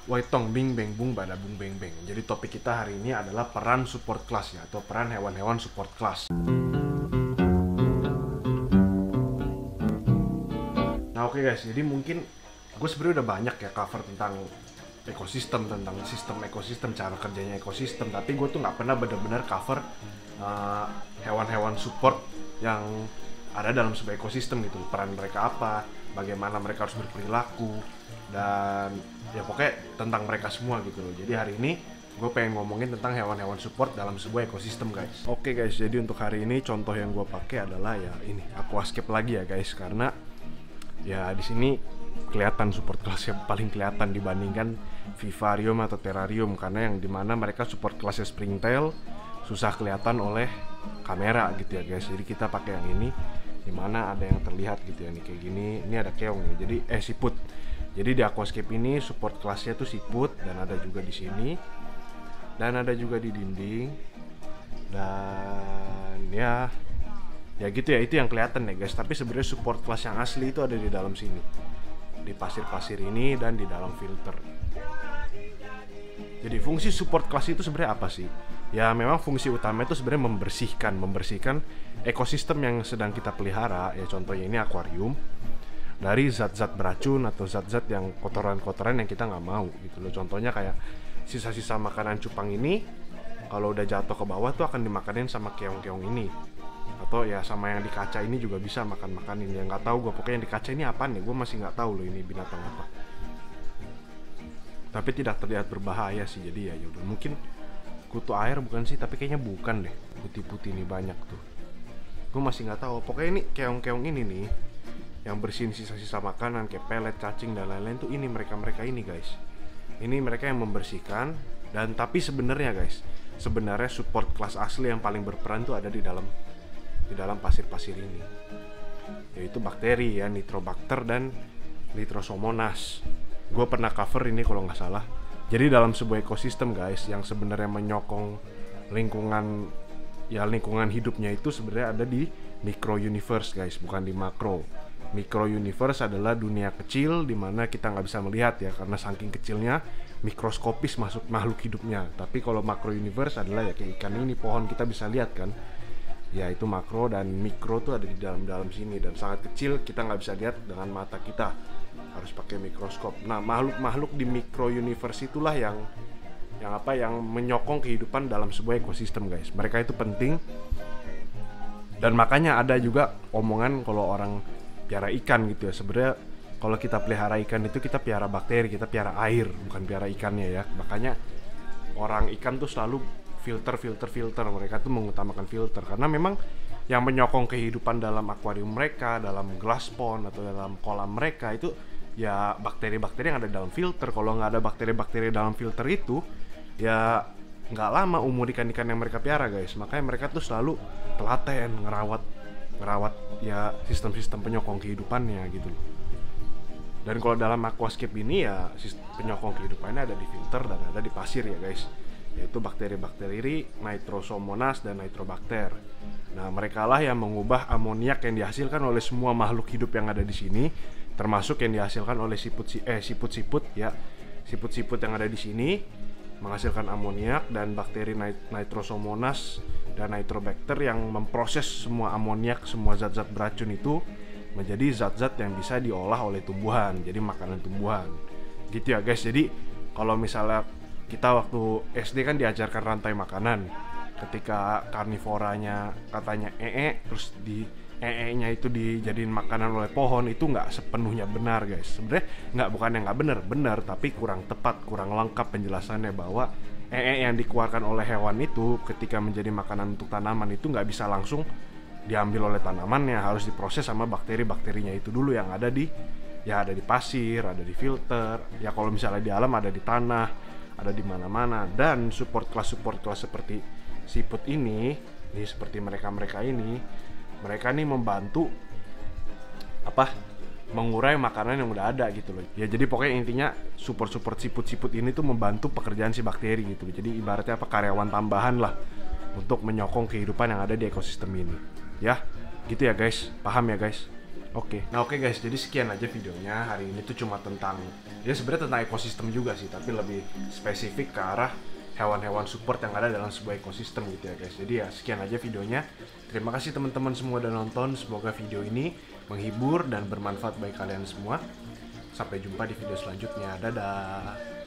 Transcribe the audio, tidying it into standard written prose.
Waitong bing beng bung bada bung beng beng. Jadi topik kita hari ini adalah peran support class ya, atau peran hewan-hewan support class. Nah oke guys, jadi mungkin gue sebenarnya udah banyak ya cover tentang ekosistem, tentang sistem ekosistem, cara kerjanya ekosistem. Tapi gue tuh nggak pernah benar-benar cover hewan-hewan support yang ada dalam sebuah ekosistem gitu. Peran mereka apa, bagaimana mereka harus berperilaku, dan ya pokoknya tentang mereka semua gitu loh. Jadi hari ini gue pengen ngomongin tentang hewan-hewan support dalam sebuah ekosistem guys. Oke guys, jadi untuk hari ini contoh yang gue pakai adalah ya ini aquascape lagi ya guys, karena ya di sini kelihatan support kelasnya paling kelihatan dibandingkan vivarium atau terrarium, karena yang dimana mereka support kelasnya springtail susah kelihatan oleh kamera gitu ya guys. Jadi kita pakai yang ini dimana ada yang terlihat gitu ya, nih kayak gini. Ini ada keong nih, jadi siput. Jadi di aquascape ini support kelasnya tuh siput, dan ada juga di sini, dan ada juga di dinding, dan ya gitu ya, itu yang kelihatan ya guys. Tapi sebenarnya support kelas yang asli itu ada di dalam sini, di pasir-pasir ini dan di dalam filter. Jadi fungsi support kelas itu sebenarnya apa sih? Ya memang fungsi utama itu sebenarnya membersihkan ekosistem yang sedang kita pelihara. Ya contohnya ini akuarium dari zat-zat beracun atau zat-zat yang kotoran-kotoran yang kita nggak mau gitu loh. Contohnya kayak sisa-sisa makanan cupang ini, kalau udah jatuh ke bawah tuh akan dimakanin sama keong-keong ini, atau ya sama yang di kaca ini juga bisa makan-makanin. Yang nggak tahu gue, pokoknya yang di kaca ini apaan ya, gue masih nggak tahu loh ini binatang apa. Tapi tidak terlihat berbahaya sih, jadi ya udah. Mungkin kutu air bukan sih, tapi kayaknya bukan deh. Putih-putih ini banyak tuh, gue masih nggak tahu. Pokoknya ini keong-keong ini nih yang bersihin sisa-sisa makanan kayak pelet, cacing dan lain-lain tuh, ini mereka ini guys. Ini mereka yang membersihkan. Dan tapi sebenarnya guys, sebenarnya support kelas asli yang paling berperan tuh ada di dalam pasir-pasir ini, yaitu bakteri ya, Nitrobacter dan Nitrosomonas. Gue pernah cover ini kalau nggak salah. Jadi dalam sebuah ekosistem guys, yang sebenarnya menyokong lingkungan hidupnya itu sebenarnya ada di micro universe guys, bukan di makro. Micro universe adalah dunia kecil di mana kita nggak bisa melihat ya, karena saking kecilnya mikroskopis masuk makhluk hidupnya. Tapi kalau makro universe adalah ya kayak ikan ini, pohon kita bisa lihat kan. Ya itu makro, dan mikro tuh ada di dalam sini, dan sangat kecil, kita nggak bisa lihat dengan mata kita, harus pakai mikroskop. Nah makhluk-makhluk di micro universe itulah yang menyokong kehidupan dalam sebuah ekosistem guys. Mereka itu penting, dan makanya ada juga omongan kalau orang piara ikan gitu ya, sebenarnya kalau kita pelihara ikan itu kita piara bakteri, kita piara air, bukan piara ikannya ya. Makanya orang ikan tuh selalu filter. Mereka tuh mengutamakan filter, karena memang yang menyokong kehidupan dalam akuarium mereka, dalam glass pond atau dalam kolam mereka itu ya bakteri-bakteri yang ada dalam filter. Kalau nggak ada bakteri-bakteri dalam filter itu, ya nggak lama umur ikan-ikan yang mereka piara guys. Makanya mereka tuh selalu telaten ngerawat ya sistem-sistem penyokong kehidupannya gitu loh. Dan kalau dalam aquascape ini ya penyokong kehidupannya ada di filter dan ada di pasir ya guys, yaitu bakteri-bakteri Nitrosomonas dan Nitrobacter. Nah mereka lah yang mengubah amoniak yang dihasilkan oleh semua makhluk hidup yang ada di sini, termasuk yang dihasilkan oleh siput-siput yang ada di sini, menghasilkan amoniak, dan bakteri Nitrosomonas dan Nitrobacter yang memproses semua amoniak, semua zat-zat beracun itu menjadi zat-zat yang bisa diolah oleh tumbuhan, jadi makanan tumbuhan gitu ya guys. Jadi kalau misalnya kita waktu SD kan diajarkan rantai makanan, ketika karnivoranya katanya terus di nya itu dijadiin makanan oleh pohon, itu nggak sepenuhnya benar guys. Sebenarnya bukan yang nggak benar, tapi kurang tepat, kurang lengkap penjelasannya, bahwa yang dikeluarkan oleh hewan itu ketika menjadi makanan untuk tanaman itu nggak bisa langsung diambil oleh tanamannya, harus diproses sama bakteri-bakterinya itu dulu yang ada di pasir, ada di filter, ya kalau misalnya di alam ada di tanah, ada di mana-mana. Dan support kelas seperti siput ini seperti mereka ini membantu mengurai makanan yang udah ada gitu loh. Ya jadi pokoknya intinya support siput-siput ini tuh membantu pekerjaan si bakteri gitu loh. Jadi ibaratnya karyawan tambahan lah untuk menyokong kehidupan yang ada di ekosistem ini. Ya, gitu ya guys. Paham ya guys? Oke guys, jadi sekian aja videonya hari ini tuh cuma tentang ya sebenarnya tentang ekosistem juga sih, tapi lebih spesifik ke arah hewan-hewan support yang ada dalam sebuah ekosistem gitu ya guys. Jadi ya sekian aja videonya. Terima kasih teman-teman semua udah nonton. Semoga video ini menghibur dan bermanfaat bagi kalian semua. Sampai jumpa di video selanjutnya. Dadah.